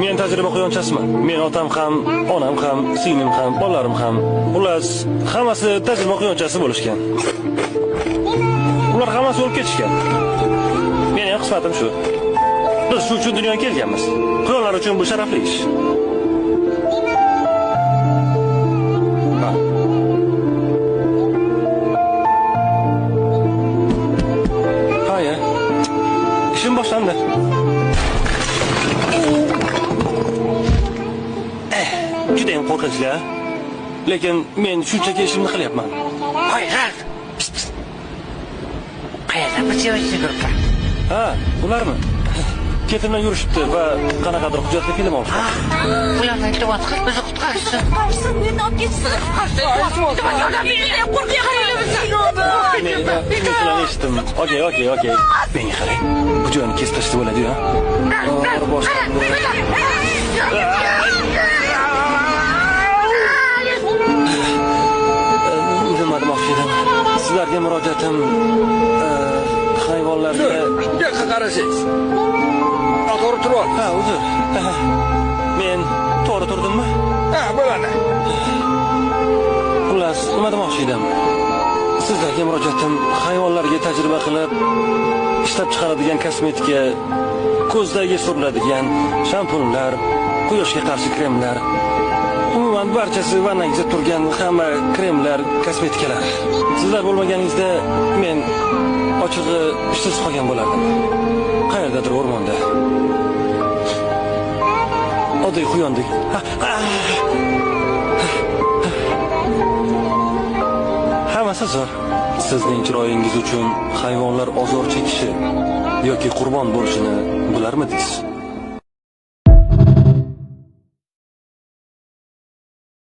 Men tajriba quyonchasiman. Men otam ham, onam ham, singlim ham, bolalarim ham, xullas, hammasi tajriba quyonchasi bo'lishgan. Ular hammasi o'lib ketishgan. Meni ham qismatim shu. Biz shu uchun dunyoga kelganmiz. Quyonlar uchun bu sharafli ish. Hayır. İşim boşlandı. Judayam qo'rqinchli. Lekin men shunchaki ishimni qilyapman. Hayır. Qayerda biz yuribdi? Ha, ularmi? Ketimdan yurishibdi va qanaqadir hujjatli film olishdi. Ularni iltimos qil, bizni qutqarishsin. Qutqarsin, meni olib ketsin. Men eshitdim. Okey. Menga qarang. Bu joyni kesib tashlab bo'ladi-ku. Nima demoqchi edim? Sizlarga murojaatim hayvonlarga Shunga qarashingiz. To'g'ri turib. Ha, uzr. Men to'g'ri turdimmi? Ha, bo'ladi. Xullas, nima demoqchi edim? Sizlarga murojaatim hayvonlarga tajriba qilib ishlab chiqaradigan kosmetika, ko'zdagi suriladigan shampunlar, quyoshga qarshi kremlar, umuman barchasi vannangizda turgan hamma kremlar, kosmetikalar. Sizlar bo'lmaganingizda men ochig'i ishsiz qolgan bo'lardim. Qayerdadir o'rmonda. Oddiy quyondek. Hammasi zo'r. Sizning chiroyingiz uchun hayvonlar ozor chekishi yoki qurbon bo'lishini bilarmidingiz?